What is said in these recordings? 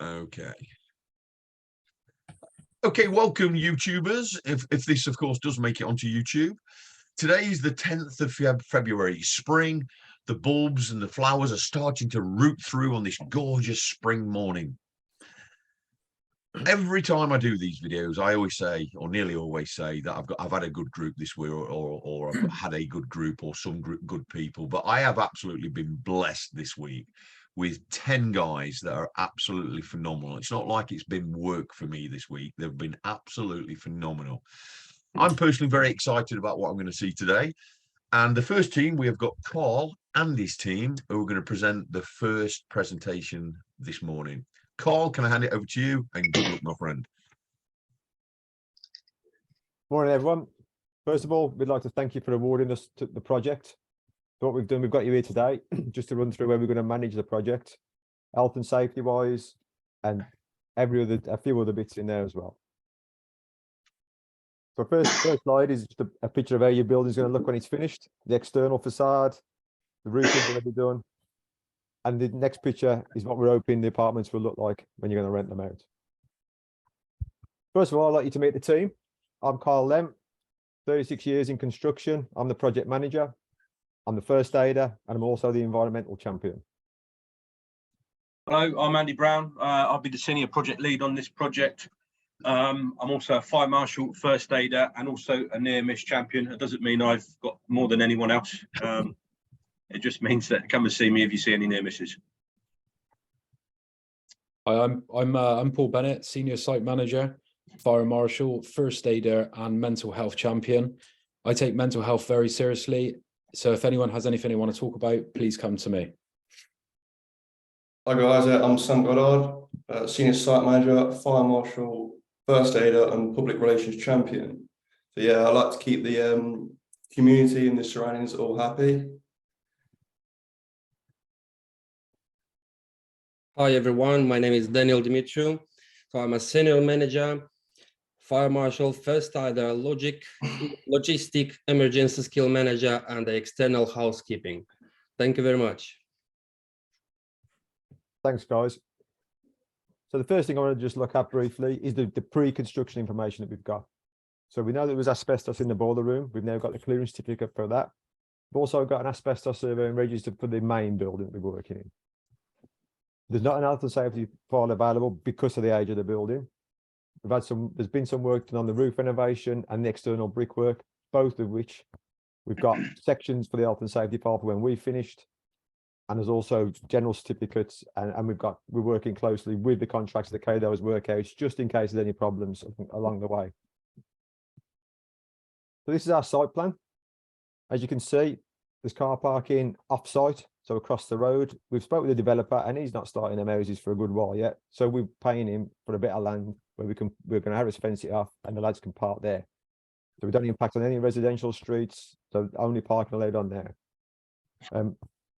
Okay. Okay, welcome YouTubers. If this, of course, does make it onto YouTube. Today is the 10th of February, spring. The bulbs and the flowers are starting to root through on this gorgeous spring morning. Every time I do these videos, I always say, or nearly always say, that I've had a good group this week, or I've had a good group, or some good people. But I have absolutely been blessed this week with 10 guys that are absolutely phenomenal. It's not like it's been work for me this week. They've been absolutely phenomenal. I'm personally very excited about what I'm going to see today. And the first team, we have got Carl and his team, who are going to present the first presentation this morning. Carl, can I hand it over to you? And good luck, my friend. Morning, everyone. First of all, we'd like to thank you for awarding us to the project. So what we've done, we've got you here today just to run through where we're going to manage the project, health and safety wise, and a few other bits in there as well. So first slide is just a picture of how your building is going to look when it's finished. The external facade, the roofing already done. And the next picture is what we're hoping the apartments will look like when you're going to rent them out. First of all, I'd like you to meet the team. I'm Carl Lem, 36 years in construction. I'm the project manager. I'm the first aider, and I'm also the environmental champion. Hello, I'm Andy Brown. I'll be the senior project lead on this project. I'm also a fire marshal, first aider, and also a near-miss champion. It doesn't mean I've got more than anyone else. It just means that come and see me if you see any near misses. Hi, I'm Paul Bennett, senior site manager, fire marshal, first aider, and mental health champion. I take mental health very seriously. So if anyone has anything they want to talk about, please come to me. Hi guys, I'm Sam Goddard, senior site manager, fire marshal, first aider, and public relations champion. So yeah, I like to keep the community and the surroundings all happy. Hi everyone, my name is Daniel Dimitriou. So I'm a senior manager, fire marshal, first aider, logistic, emergency skill manager, and the external housekeeping. Thank you very much. Thanks, guys. So the first thing I want to just look at briefly is the pre-construction information that we've got. So we know there was asbestos in the boiler room. We've now got the clearance certificate for that. We've also got an asbestos survey and registered for the main building that we're working in. There's not an health and safety file available because of the age of the building. There's been some work done on the roof renovation and the external brickwork, both of which we've got sections for the health and safety file for when we finished. And there's also general certificates, and we're working closely with the contractors to carry those workouts just in case there's any problems along the way. So this is our site plan. As you can see, there's car parking off-site, so across the road. We've spoken with the developer, and he's not starting them houses for a good while yet. So we're paying him for a bit of land where we're going to have us fence it off, and the lads can park there. So we don't impact on any residential streets. So only parking allowed on there.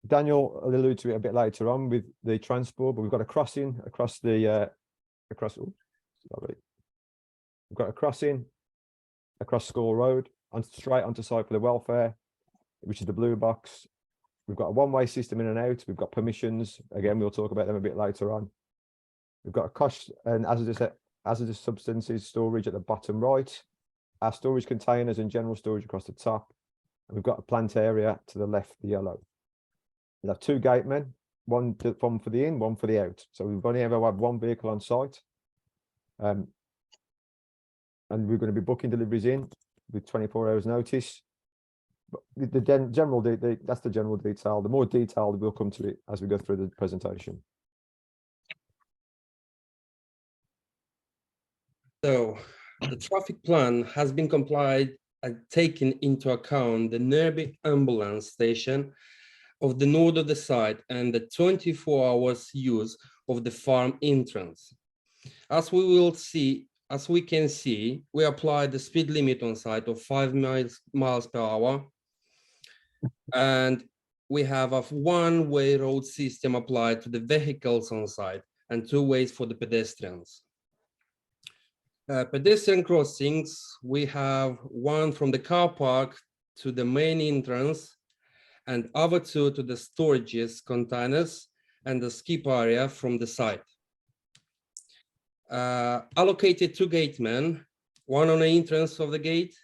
Daniel will allude to it a bit later on with the transport, but we've got a crossing across the we've got a crossing across School Road and straight onto site for the welfare, which is the blue box. We've got a one-way system in and out. We've got permissions. Again, we'll talk about them a bit later on. We've got a cost and hazardous substances storage at the bottom right, our storage containers and general storage across the top. And we've got a plant area to the left, the yellow. We'll have two gatemen, one for the in, one for the out. So we've only ever had one vehicle on site. And we're going to be booking deliveries in with 24 hours notice. But that's the general detail. The more detailed we'll come to it as we go through the presentation. So the traffic plan has been complied and taken into account the nearby ambulance station of the north of the site and the 24 hours use of the farm entrance. As we can see, we applied the speed limit on site of 5 miles per hour. And we have a one-way road system applied to the vehicles on site and 2 ways for the pedestrians. Pedestrian crossings, we have one from the car park to the main entrance and other 2 to the storages containers and the skip area from the site. allocated 2 gatemen, one on the entrance of the gate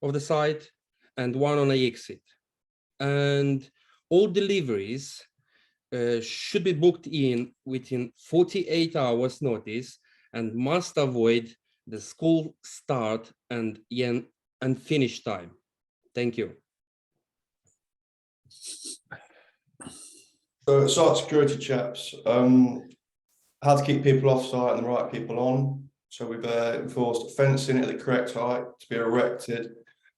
of the site and one on the exit. And all deliveries should be booked in within 48 hours notice and must avoid the school start and finish time. Thank you. So site security, chaps, how to keep people off site and the right people on. So we've enforced fencing at the correct height to be erected,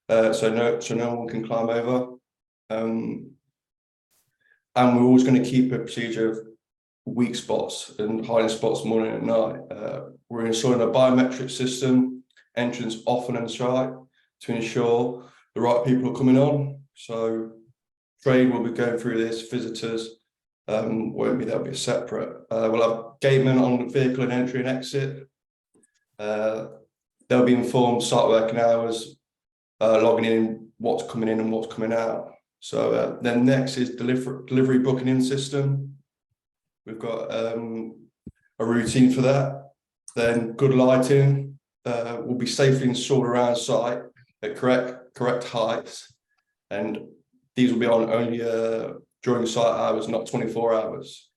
so no one can climb over. And we're always going to keep a procedure of weak spots and hiding spots morning and night. We're installing a biometric system, entrance often and site, to ensure the right people are coming on. So trade will be going through this, visitors won't be, they'll be separate. We'll have gatemen on the vehicle and entry and exit. They'll be informed site working hours, logging in what's coming in and what's coming out. So then next is delivery booking in system. We've got a routine for that. Then good lighting will be safely installed around site at correct heights, and these will be on only during site hours, not 24 hours.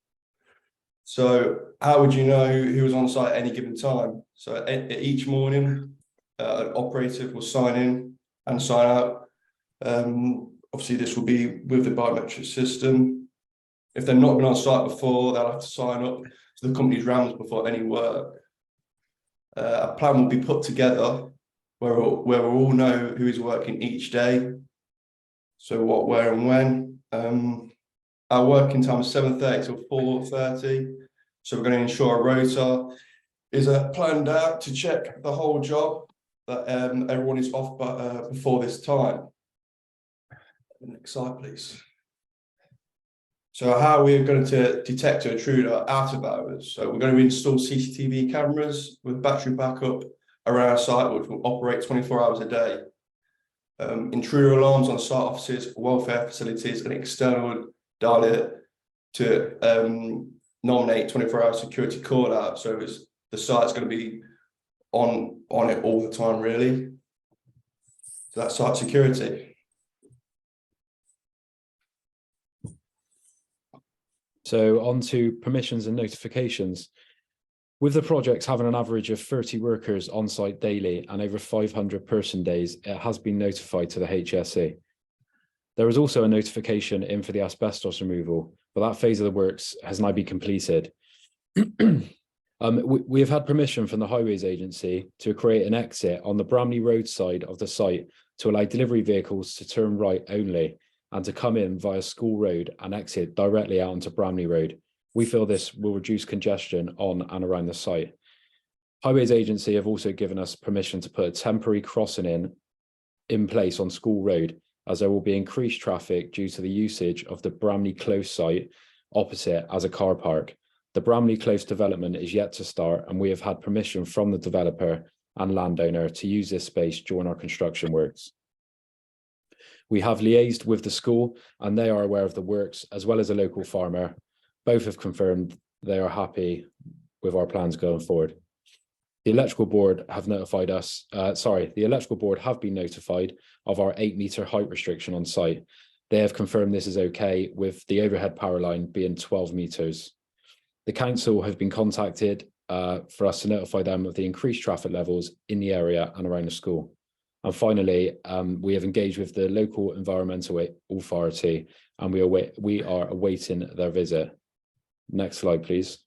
So how would you know who was on site at any given time? So each morning, an operative will sign in and sign out. Obviously, this will be with the biometric system. If they've not been on site before, they'll have to sign up to the company's RAMs before any work. A plan will be put together where we'll all know who is working each day. So what, where and when. Our working time is 7:30 till 4:30. So we're going to ensure a rota is planned out to check the whole job, that everyone is off before this time. Next slide, please. So how we're going to detect an intruder out of hours. So we're going to install CCTV cameras with battery backup around our site, which will operate 24 hours a day. Intruder alarms on site offices, welfare facilities, and external dial to nominate 24-hour security call out. So the site's going to be on it all the time, really. So that's site security. So on to permissions and notifications. With the projects having an average of 30 workers on site daily and over 500 person days, it has been notified to the HSE. There is also a notification in for the asbestos removal, but that phase of the works has now been completed. We have had permission from the Highways Agency to create an exit on the Bramley Road side of the site to allow delivery vehicles to turn right only and to come in via School Road and exit directly out onto Bramley Road. We feel this will reduce congestion on and around the site. Highways Agency have also given us permission to put a temporary crossing in place on School Road, as there will be increased traffic due to the usage of the Bramley Close site opposite as a car park. The Bramley Close development is yet to start, and we have had permission from the developer and landowner to use this space during our construction works. We have liaised with the school and they are aware of the works, as well as a local farmer. Both have confirmed they are happy with our plans going forward. The electrical board have notified us, the electrical board have been notified of our 8-meter height restriction on site. They have confirmed this is okay, with the overhead power line being 12 meters. The council have been contacted for us to notify them of the increased traffic levels in the area and around the school. And finally, we have engaged with the local environmental authority and we are awaiting their visit. Next slide, please.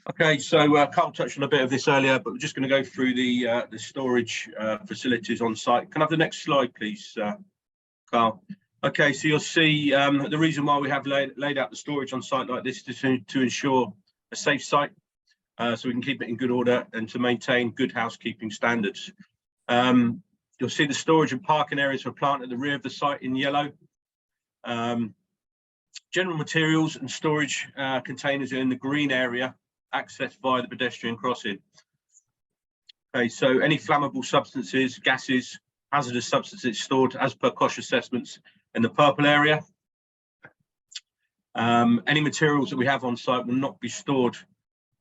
Okay, so Carl touched on a bit of this earlier, but we're just going to go through the storage facilities on site. Can I have the next slide, please, Carl? Okay, so you'll see the reason why we have laid out the storage on site like this is to ensure a safe site, so we can keep it in good order and to maintain good housekeeping standards. You'll see the storage and parking areas for plant at the rear of the site in yellow. General materials and storage containers are in the green area, accessed via the pedestrian crossing. Okay, so any flammable substances, gases, hazardous substances stored as per COSH assessments in the purple area. Any materials that we have on site will not be stored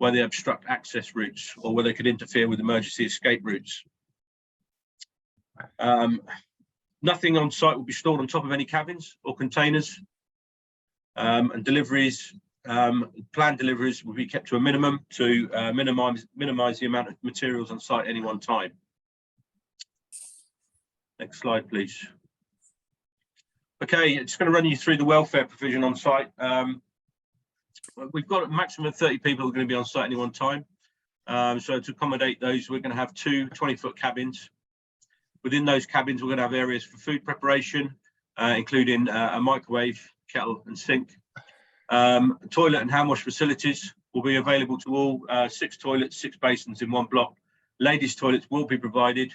where they obstruct access routes or where they could interfere with emergency escape routes. Nothing on site will be stored on top of any cabins or containers, and deliveries, planned deliveries will be kept to a minimum to minimize the amount of materials on site at any one time. Next slide, please. Okay, it's going to run you through the welfare provision on site. We've got a maximum of 30 people who are going to be on site at any one time. So to accommodate those, we're going to have two 20-foot cabins. Within those cabins, we're going to have areas for food preparation, including a microwave, kettle and sink. Toilet and hand wash facilities will be available to all, 6 toilets, 6 basins in one block. Ladies' toilets will be provided.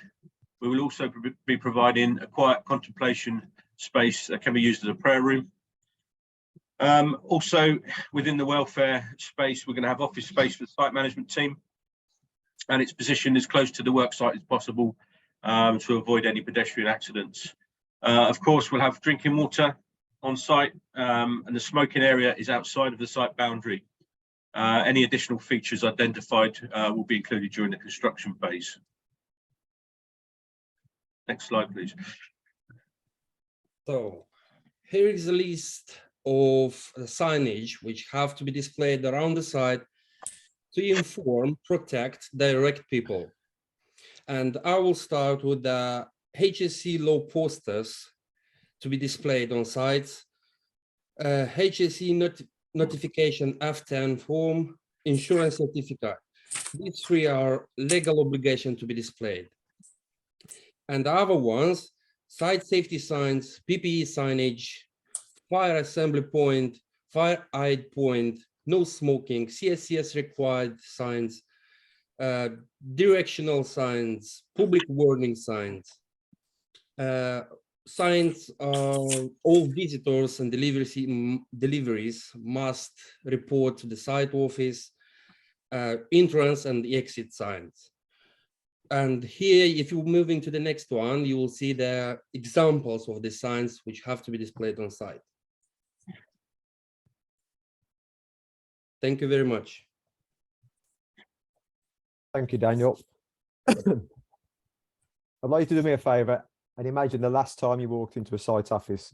We will also be providing a quiet contemplation space that can be used as a prayer room. Also, within the welfare space, we're going to have office space for the site management team, and it's positioned as close to the work site as possible to avoid any pedestrian accidents. Of course, we'll have drinking water on site, and the smoking area is outside of the site boundary. Any additional features identified will be included during the construction phase. Next slide, please. So here is a list of signage which have to be displayed around the site to inform, protect, direct people. And I will start with the HSE law posters to be displayed on sites, HSE notification F10 form, insurance certificate. These 3 are legal obligation to be displayed. And the other ones, site safety signs, PPE signage, fire assembly point, fire aid point, no smoking, CSCS required signs, directional signs, public warning signs, signs all visitors and deliveries must report to the site office, entrance and exit signs. And here, if you move into the next one, you will see the examples of the signs which have to be displayed on site. Thank you very much. Thank you, Daniel. I'd like you to do me a favour and imagine the last time you walked into a site office.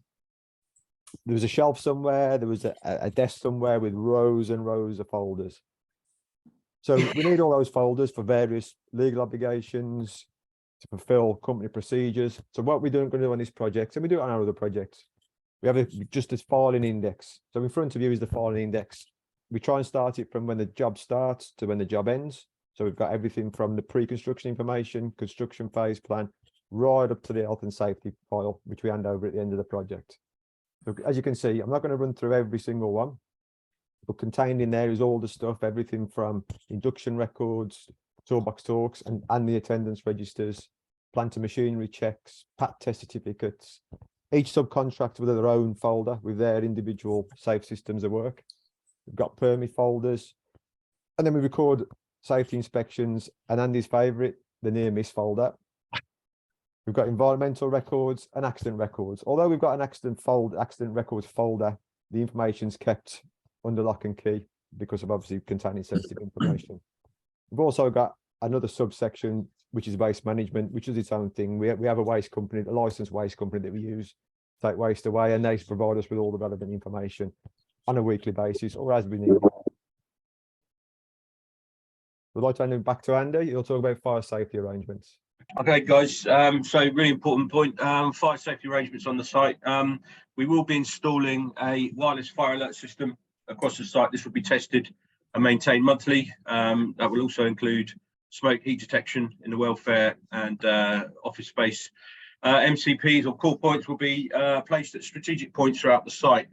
There was a shelf somewhere, there was a desk somewhere with rows and rows of folders. So we need all those folders for various legal obligations, to fulfill company procedures. So what we're going to do on this project, and we do it on our other projects, we have just this filing index. So in front of you is the filing index. We try and start it from when the job starts to when the job ends. So we've got everything from the pre-construction information, construction phase plan, right up to the health and safety file, which we hand over at the end of the project. So as you can see, I'm not going to run through every single one, but contained in there is all the stuff, everything from induction records, toolbox talks, and the attendance registers, plant and machinery checks, PAT test certificates. Each subcontractor with their own folder with their individual safe systems of work. We've got permit folders, and then we record safety inspections, and Andy's favourite, the near miss folder. We've got environmental records and accident records. Although we've got an accident records folder, the information's kept under lock and key because of obviously containing sensitive information. We've also got another subsection, which is waste management, which is its own thing. We have a waste company, a licensed waste company that we use to take waste away, and they provide us with all the relevant information on a weekly basis or as we need. We'd like to hand it back to Andy. He'll talk about fire safety arrangements. Okay, guys, so really important point, fire safety arrangements on the site. We will be installing a wireless fire alert system across the site. This will be tested and maintained monthly. That will also include smoke heat detection in the welfare and office space. MCPs or call points will be placed at strategic points throughout the site.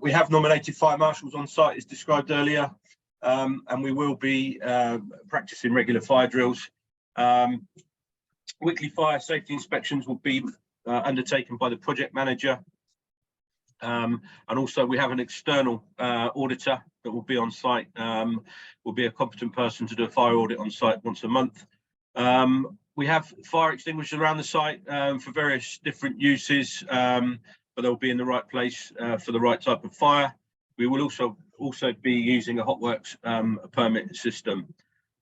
We have nominated fire marshals on site as described earlier, and we will be practicing regular fire drills. Weekly fire safety inspections will be undertaken by the project manager, and also we have an external auditor that will be on site, will be a competent person to do a fire audit on site once a month. We have fire extinguishers around the site for various different uses, but they'll be in the right place for the right type of fire. We will also also be using a Hotworks permit system.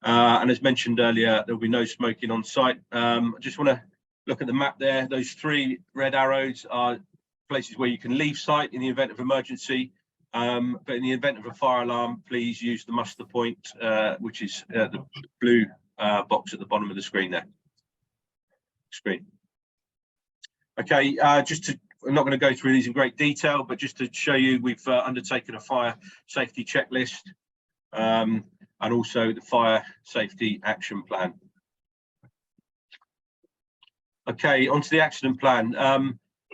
And as mentioned earlier, there will be no smoking on site. I just want to look at the map there. Those 3 red arrows are places where you can leave site in the event of emergency. But in the event of a fire alarm, please use the muster point, which is the blue box at the bottom of the screen there. Okay, I'm not going to go through these in great detail, but just to show you, we've undertaken a fire safety checklist and also the fire safety action plan. Okay, onto the accident plan.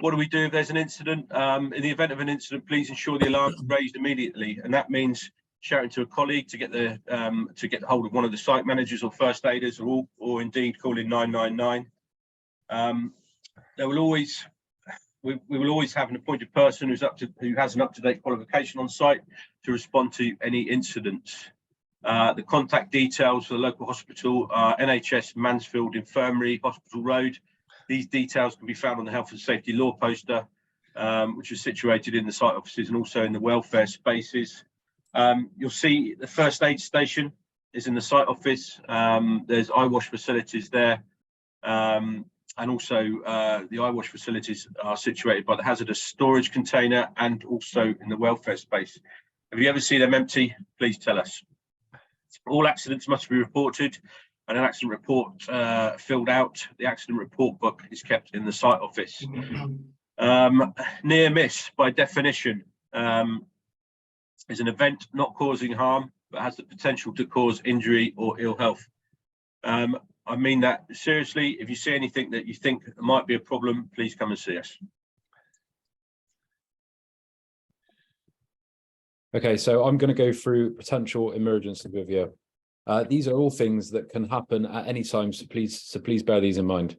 What do we do if there's an incident? In the event of an incident, please ensure the alarm is raised immediately, and that means shouting to a colleague to get hold of one of the site managers or first aiders, or indeed calling 999. We will always have an appointed person who has an up-to-date qualification on site to respond to any incidents. The contact details for the local hospital are NHS Mansfield Infirmary, Hospital Road. These details can be found on the health and safety law poster, which is situated in the site offices and also in the welfare spaces. You'll see the first aid station is in the site office. There's eye wash facilities there. And also the eye wash facilities are situated by the hazardous storage container and also in the welfare space. Have you ever seen them empty? Please tell us. All accidents must be reported and an accident report filled out. The accident report book is kept in the site office. Near miss, by definition, is an event not causing harm, but has the potential to cause injury or ill health. I mean that seriously. If you see anything that you think might be a problem, please come and see us. Okay, so I'm going to go through potential emergency with you. These are all things that can happen at any time, so please bear these in mind.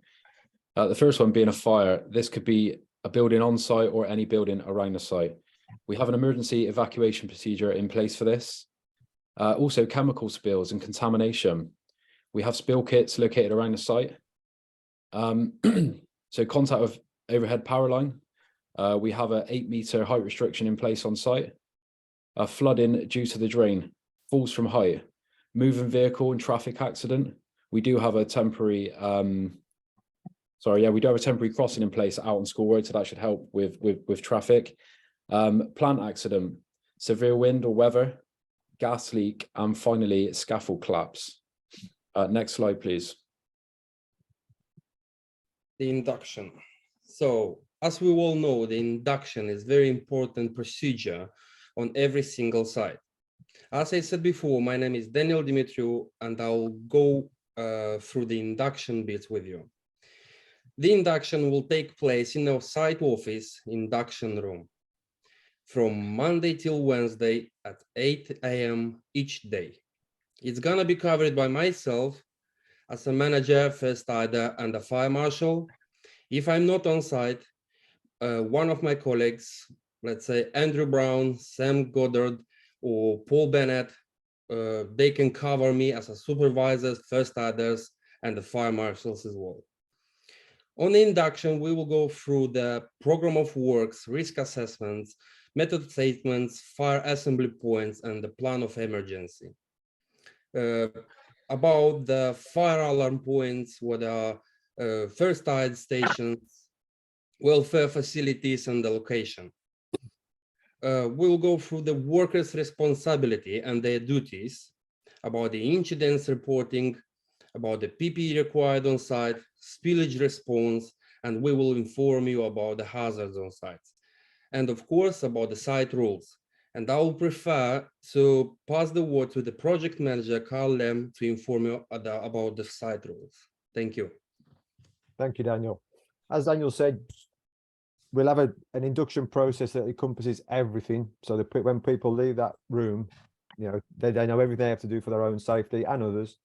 The first one being a fire. This could be a building on site or any building around the site. We have an emergency evacuation procedure in place for this. Also chemical spills and contamination. We have spill kits located around the site. So contact with overhead power line. We have an 8-meter height restriction in place on site. Flooding due to the drain, falls from height, moving vehicle and traffic accident. We do have a temporary, we do have a temporary crossing in place out on School Road, so that should help with traffic. Plant accident, severe wind or weather, gas leak, and finally scaffold collapse. Next slide, please. The induction. So, as we all know, the induction is very important procedure on every single site. As I said before, my name is Daniel Dimitriou, and I'll go through the induction bits with you. The induction will take place in our site office induction room from Monday till Wednesday at 8 AM each day. It's gonna be covered by myself as a manager, first aider, and a fire marshal. If I'm not on site, one of my colleagues, let's say Andrew Brown, Sam Goddard, or Paul Bennett, they can cover me as a supervisor, first aiders, and the fire marshals as well. On the induction, we will go through the program of works, risk assessments, method statements, fire assembly points, and the plan of emergency. About the fire alarm points, what are first aid stations, welfare facilities, and the location. We'll go through the workers' responsibility and their duties, about the incidents reporting, about the PPE required on site, spillage response, and we will inform you about the hazards on site. And of course, about the site rules. And I will prefer to pass the word to the project manager, Carl Lem, to inform you about the site rules. Thank you. Thank you, Daniel. As Daniel said, we'll have an induction process that encompasses everything, so that when people leave that room, you know, they know everything they have to do for their own safety and others.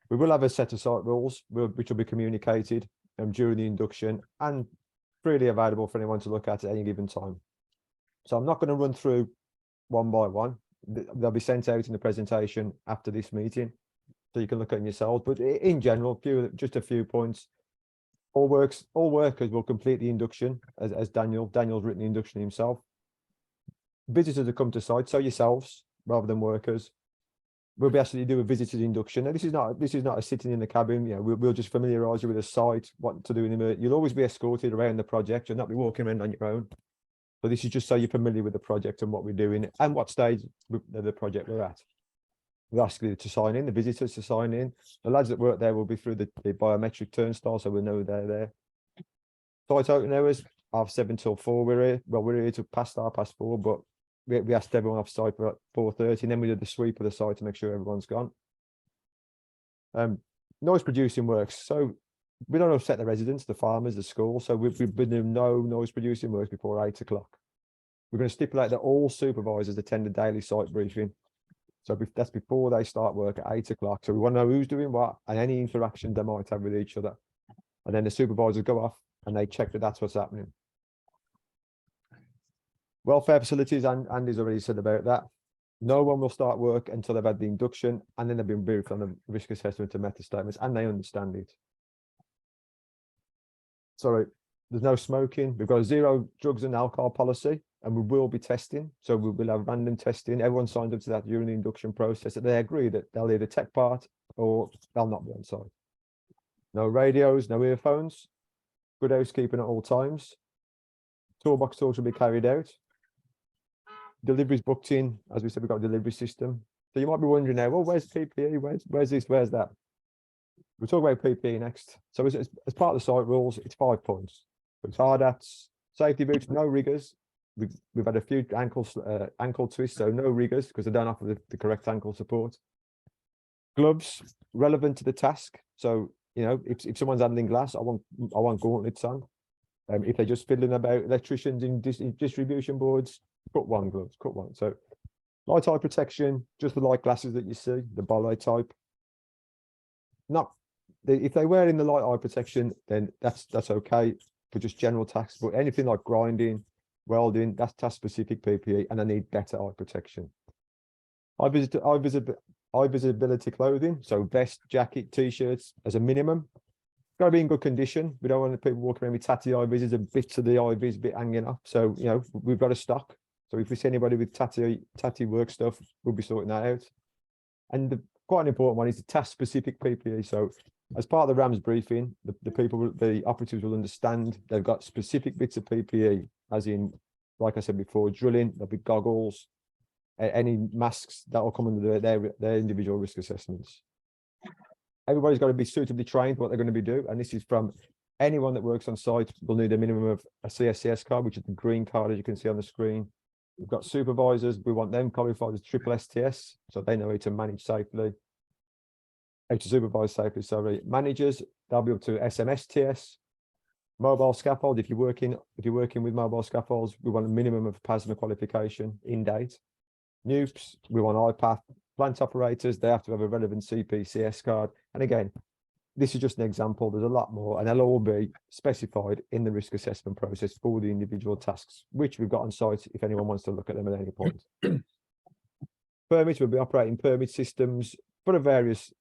We will have a set of site rules which will be communicated during the induction and freely available for anyone to look at any given time. So I'm not going to run through one by one. They'll be sent out in the presentation after this meeting, so you can look at them yourselves. But in general, just a few points. All workers will complete the induction, as Daniel's written the induction himself. visitors that come to site, so yourselves rather than workers, we'll be actually do a visitors induction. Now, this is not a sitting in the cabin. You know, we'll just familiarise you with the site, what to do in the. You'll always be escorted around the project. You'll not be walking around on your own. But this is just so you're familiar with the project and what we're doing and what stage the project we're at. We'll ask you to sign in, the visitors to sign in. The lads that work there will be through the biometric turnstile, so we'll know they're there. Site opening hours, 7:30 till 4. We're here to past 4:30, but we asked everyone off site for 4:30, and then we did the sweep of the site to make sure everyone's gone. Noise producing works. So we don't upset the residents, the farmers, the school. So we've been doing no noise producing works before 8 o'clock. We're going to stipulate that all supervisors attend a daily site briefing. So that's before they start work at 8 o'clock. So we want to know who's doing what and any interaction they might have with each other. And then the supervisors go off and they check that that's what's happening. Welfare facilities, and Andy's already said about that. No one will start work until they've had the induction, and then they've been briefed on the risk assessment and method statements, and they understand it. Sorry, there's no smoking. We've got a zero drugs and alcohol policy, and we will be testing. So we will have random testing. Everyone signed up to that during the induction process, that they agree that they'll either take part or they'll not be on site. No radios, no earphones. Good housekeeping at all times. Toolbox talks will be carried out. Deliveries booked in. As we said, we've got a delivery system. So you might be wondering now, well, where's PPE? Where's this? Where's that? We'll talk about PPE next. So as part of the site rules, it's 5 points. It's hard hats, safety boots, no riggers. We've had a few ankle twists, so no riggers because they don't offer the correct ankle support. Gloves relevant to the task. So you know, if someone's handling glass, I want gauntlets on. If they're just fiddling about electricians in distribution boards, cut one gloves, cut one. So light eye protection, just the light glasses that you see, the bolide type. If they're wearing the light eye protection, then that's okay for just general tasks. But anything like grinding, welding, that's task specific PPE, and I need better eye protection. Eye visibility clothing, so vest, jacket, t-shirts as a minimum. Got to be in good condition. We don't want people walking around with tatty eye visors and bits of the eye vis bit hanging up. So you know, we've got a stock. So if we see anybody with tatty work stuff, we'll be sorting that out. And the quite an important one is the task specific PPE. So as part of the RAMS briefing, the operatives will understand they've got specific bits of PPE, as in, like I said before, drilling, there'll be goggles, any masks that will come under their individual risk assessments. Everybody's got to be suitably trained what they're going to be doing, and this is from anyone that works on site will need a minimum of a CSCS card, which is the green card as you can see on the screen. We've got supervisors, we want them qualified as triple STS, so they know how to manage safely, how to supervise safely, sorry. Managers, they'll be up to SMSTS. Mobile scaffold, if you're working with mobile scaffolds, we want a minimum of PASMA qualification in date. NUPs, we want IPAth. Plant operators, they have to have a relevant CPCS card. And again, this is just an example. There's a lot more, and they'll all be specified in the risk assessment process for the individual tasks, which we've got on site if anyone wants to look at them at any point. Permits, we'll be operating permit systems for various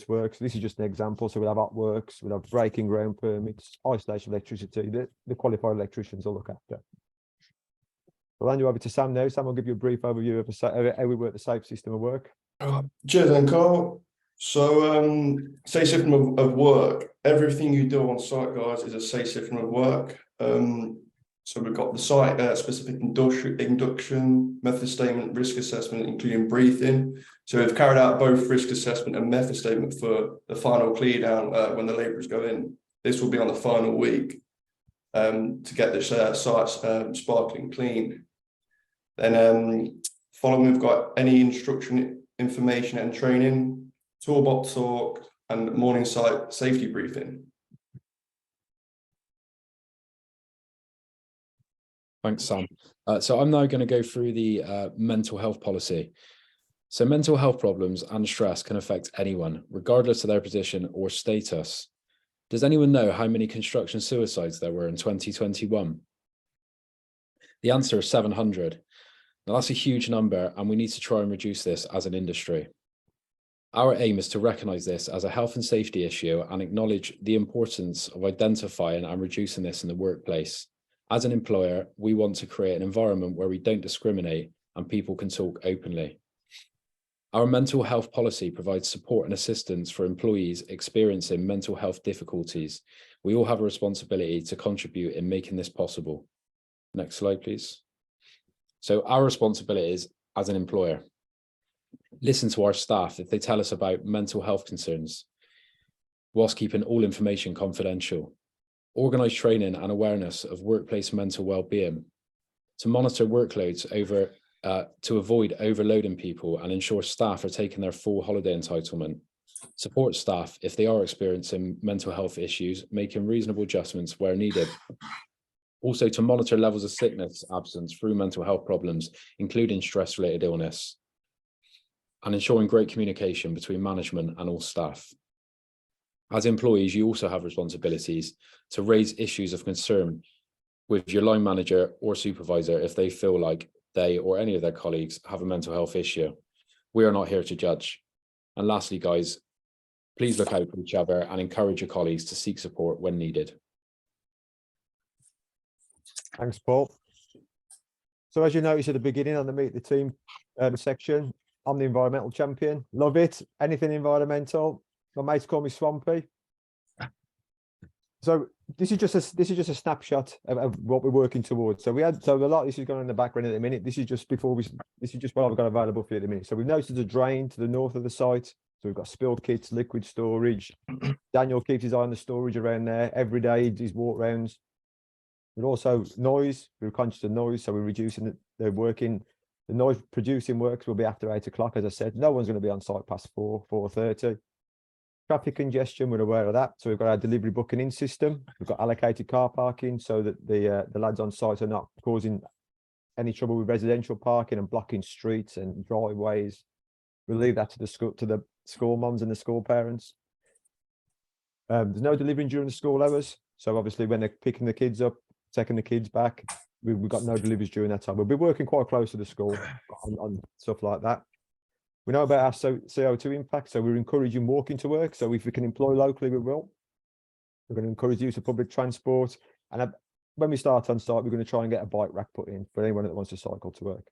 works. This is just an example. So we'll have hot works, we'll have breaking ground permits, isolation electricity, the qualified electricians will look after. I'll hand you over to Sam now. Sam will give you a brief overview of how we work the safe system of work. Cheers then, Carl. So safe system of work, everything you do on site, guys, is a safe system of work. So we've got the site specific induction, method statement, risk assessment, including briefing. So we've carried out both risk assessment and method statement for the final clean down when the labourers go in. This will be on the final week to get this site sparkling clean. Then following, we've got any instruction, information and training, toolbox talk, and morning site safety briefing. Thanks, Sam. So I'm now going to go through the mental health policy. So mental health problems and stress can affect anyone, regardless of their position or status. Does anyone know how many construction suicides there were in 2021? The answer is 700. Now that's a huge number, and we need to try and reduce this as an industry. Our aim is to recognise this as a health and safety issue and acknowledge the importance of identifying and reducing this in the workplace. As an employer, we want to create an environment where we don't discriminate and people can talk openly. Our mental health policy provides support and assistance for employees experiencing mental health difficulties. We all have a responsibility to contribute in making this possible. Next slide, please. So our responsibilities as an employer: listen to our staff if they tell us about mental health concerns, whilst keeping all information confidential. Organise training and awareness of workplace mental well-being, to monitor workloads to avoid overloading people and ensure staff are taking their full holiday entitlement. Support staff if they are experiencing mental health issues, making reasonable adjustments where needed. Also to monitor levels of sickness absence through mental health problems, including stress-related illness, and ensuring great communication between management and all staff. As employees, you also have responsibilities to raise issues of concern with your line manager or supervisor if they feel like they or any of their colleagues have a mental health issue. We are not here to judge. And lastly, guys, please look out for each other and encourage your colleagues to seek support when needed. Thanks, Paul. So as you noticed at the beginning on the Meet the Team section, I'm the environmental champion. Love it. Anything environmental. My mates call me Swampy. So this is just a snapshot of what we're working towards. So a lot of this is going on in the background at the minute. This is just what I've got available for you at the minute. So we've noticed a drain to the north of the site. So we've got spill kits, liquid storage. Daniel keeps his eye on the storage around there every day. His walk rounds. But also noise. We're conscious of noise, so we're reducing the working. The noise producing works will be after 8 o'clock. As I said, no one's going to be on site past 4:30. Traffic congestion, we're aware of that. So we've got our delivery booking in system. We've got allocated car parking so that the lads on site are not causing any trouble with residential parking and blocking streets and driveways. We'll leave that to the school moms and the school parents. There's no delivering during the school hours. So obviously when they're picking the kids up, taking the kids back, we've got no deliveries during that time. We'll be working quite close to the school on stuff like that. We know about our CO2 impact, so we're encouraging walking to work. So if we can employ locally, we will. We're going to encourage the use of public transport. And when we start on site, we're going to try and get a bike rack put in for anyone that wants to cycle to work.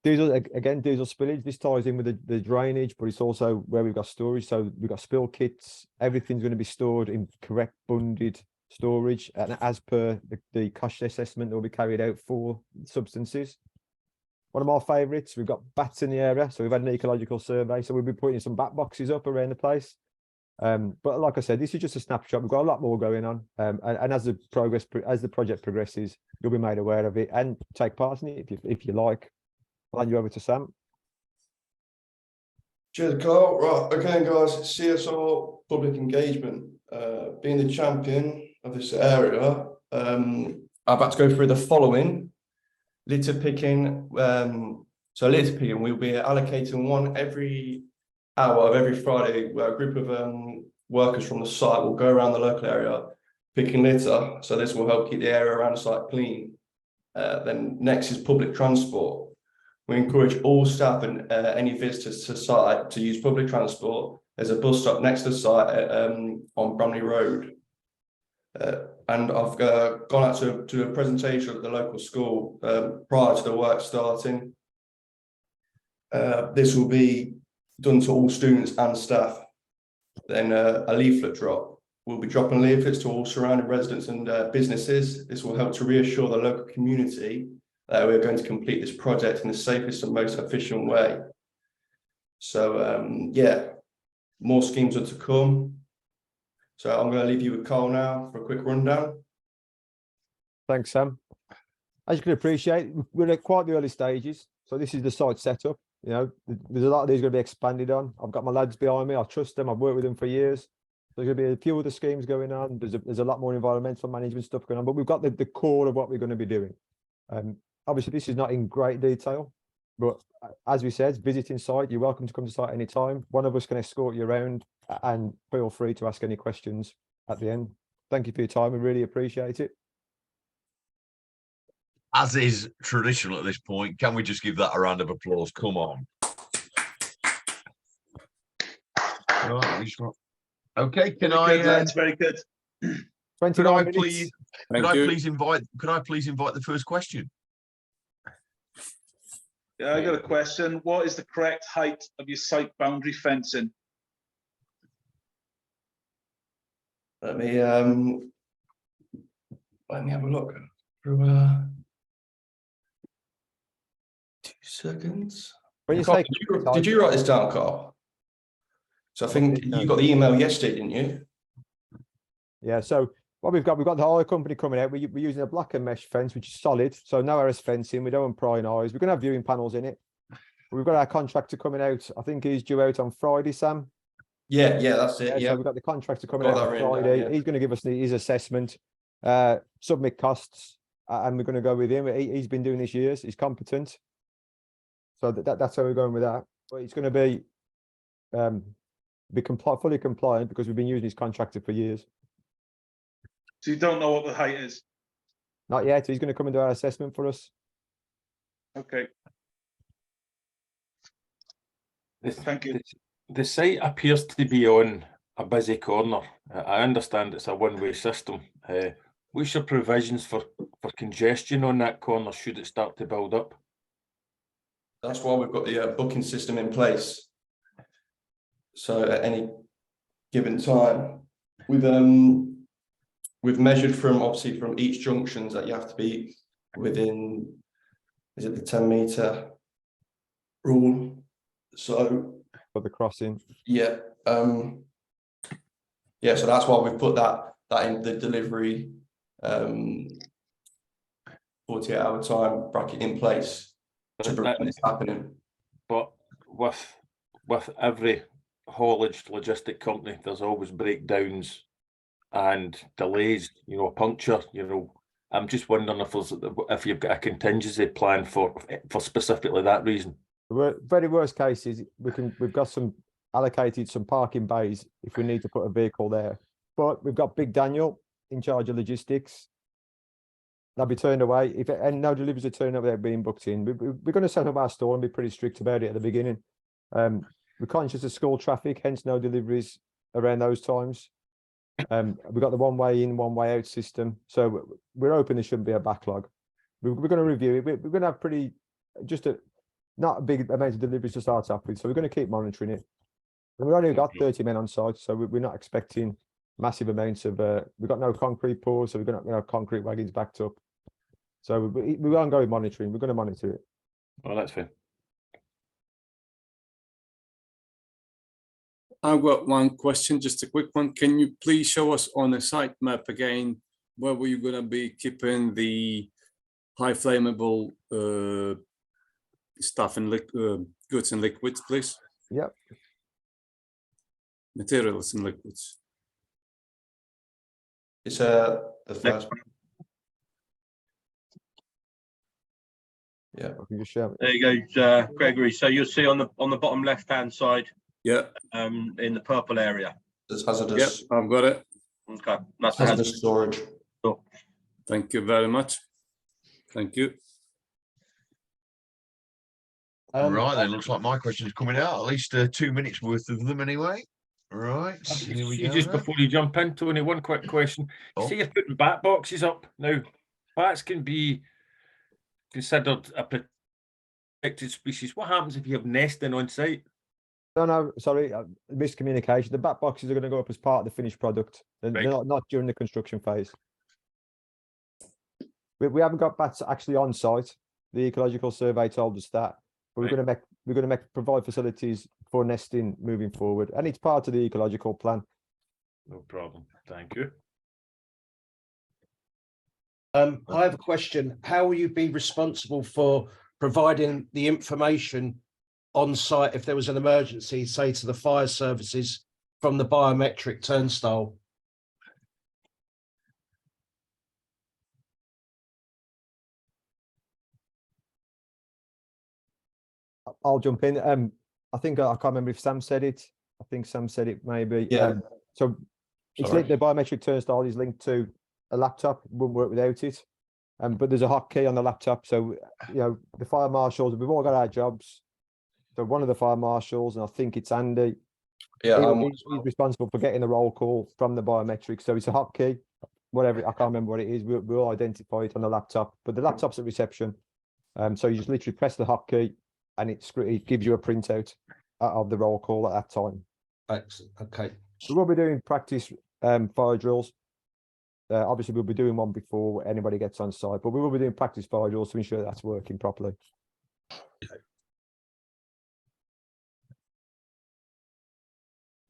Diesel spillage, this ties in with the drainage, but it's also where we've got storage. So we've got spill kits. Everything's going to be stored in correct bunded storage. And as per the cost assessment that will be carried out for substances. One of my favourites, we've got bats in the area. So we've had an ecological survey. So we'll be putting some bat boxes up around the place. But like I said, this is just a snapshot. We've got a lot more going on. And as the project progresses, you'll be made aware of it and take part in it if you like. I'll hand you over to Sam. Cheers, Carl. Right, again, guys, CSR public engagement. Being the champion of this area, I've had to go through the following. Litter picking. So litter picking, we'll be allocating one every hour of every Friday, where a group of workers from the site will go around the local area picking litter. So this will help keep the area around the site clean. Then next is public transport. We encourage all staff and any visitors to site to use public transport. There's a bus stop next to the site on Bromley Road. And I've gone out to a presentation at the local school prior to the work starting. This will be done to all students and staff. Then a leaflet drop. We'll be dropping leaflets to all surrounding residents and businesses. This will help to reassure the local community that we're going to complete this project in the safest and most efficient way. So yeah, more schemes are to come. So I'm going to leave you with Carl now for a quick rundown. Thanks, Sam. As you can appreciate, we're at quite the early stages. So this is the site setup. You know, there's a lot of these going to be expanded on. I've got my lads behind me. I trust them. I've worked with them for years. There's going to be a few other schemes going on. There's a lot more environmental management stuff going on, but we've got the core of what we're going to be doing. Obviously, this is not in great detail, but as we said, visiting site, you're welcome to come to site anytime. One of us can escort you around, and feel free to ask any questions at the end. Thank you for your time. We really appreciate it. As is traditional at this point, can we just give that a round of applause? Come on. Okay, can Very good, lads, very good. 29 minutes. Could Thank I you. please invite? Could I please invite the first question? Yeah, I got a question. What is the correct height of your site boundary fencing? Let me have a look through 2 seconds. When you Carl, say did you write this down, Carl? So I think you got the email yesterday, didn't you? yeah, so what we've got the hire company coming out. We're using a black and mesh fence, which is solid, so no RS fencing. We don't want prying eyes. We're gonna have viewing panels in it. We've got our contractor coming out. I think he's due out on Friday, Sam. Yeah, that's it. Yeah, So we've got the contractor coming Got out that on written down, Friday. yeah. He's going to give us his assessment, submit costs, and we're going to go with him. He's been doing this years. He's competent. So that's how we're going with that. But it's going to be fully compliant because we've been using his contractor for years. So you don't know what the height is? Not yet. He's going to come and do our assessment for us. Okay, thank you. The site appears to be on a busy corner. I understand it's a one-way system. What's your provisions for congestion on that corner should it start to build up? that's why we've got the booking system in place. So at any given time, we've measured from each junctions that you have to be within, is it the 10-meter rule? So For the crossing. yeah, so that's why we've put that in the delivery 48-hour time bracket in place to prevent this happening. But with every haulage logistic company, there's always breakdowns and delays, a puncture, I'm just wondering if you've got a contingency plan for specifically that reason. The very worst case is we've got allocated some parking bays if we need to put a vehicle there. But we've got Big Daniel in charge of logistics. They'll be turned away and no deliveries are turned up without being booked in. We're going to set up our store and be pretty strict about it at the beginning. We're conscious of school traffic, hence no deliveries around those times. We've got the one way in, one way out system, so we're hoping there shouldn't be a backlog. We're going to review it. We're going to have not a big amount of deliveries to start off with, so we're going to keep monitoring it. And we've only got 30 men on site, so we're not expecting massive amounts of. We've got no concrete pours, so we're going to have concrete wagons backed up. So we're ongoing monitoring. We're going to monitor it. Well, that's fine. I've got one question, just a quick one. Can you please show us on a site map again where were you going to be keeping the high flammable stuff and goods and liquids, please? Yep. Materials and liquids. It's the first. Yeah. I can just show There you go, Gregory. So you'll see on the bottom left-hand side, Yeah. in the purple area. There's hazardous. Yep, I've got it. Okay, that's Hazardous storage. Thank you very much. Thank you. Right then, looks like my question is coming out. At least 2 minutes worth of them anyway. Right. Here we go. Just before you jump in, Tony, one quick question. Oh. See, you're putting bat boxes up now. Bats can be considered a protected species. What happens if you have nesting on site? No, sorry, miscommunication. The bat boxes are going to go up as part of the finished product. They're not during the construction phase. We haven't got bats actually on site. The ecological survey told us that, but we're going to provide facilities for nesting moving forward, and it's part of the ecological plan. No problem. Thank you. I have a question. How will you be responsible for providing the information on site if there was an emergency, say to the fire services from the biometric turnstile? I'll jump in. I think I can't remember if Sam said it. I think Sam said it maybe. Yeah. So it's linked, the biometric turnstile is linked to a laptop. It wouldn't work without it. But there's a hotkey on the laptop. So, the fire marshals, we've all got our jobs. So one of the fire marshals, and I think it's Andy. Yeah, He's responsible for getting the roll call from the biometric. So it's a hotkey. whatever, I can't remember what it is. We'll identify it on the laptop, but the laptop's at reception. So you just literally press the hotkey and it gives you a printout of the roll call at that time. Excellent. Okay. We will be doing practice fire drills. Obviously, we'll be doing one before anybody gets on site, but we will be doing practice fire drills to ensure that's working properly.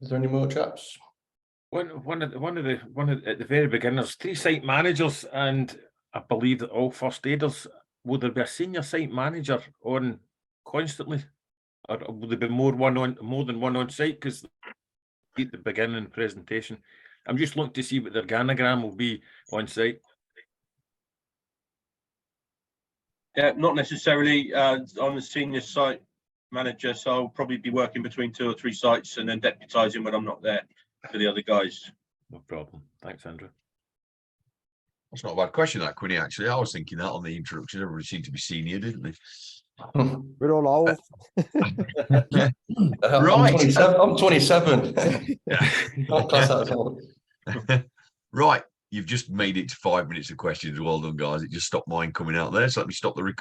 Is there any more, chaps? At the very beginning, there's 3 site managers, and I believe that all first aiders. Will there be a senior site manager on constantly, or will there be more than one on site? Because at the beginning presentation, I'm just looking to see what the organogram will be on site. Yeah, not necessarily on the senior site manager, so I'll probably be working between 2 or 3 sites and then deputising when I'm not there for the other guys. No problem. Thanks, Andrew. That's not a bad question, that, Quinny, actually. I was thinking that on the introduction. Everybody seemed to be senior, didn't they? We're all old. Yeah. Right. I'm 27. Yeah. Can't class that as old. Right. You've just made it to 5 minutes of questions. Well done, guys. It just stopped mine coming out there. So let me stop the recording.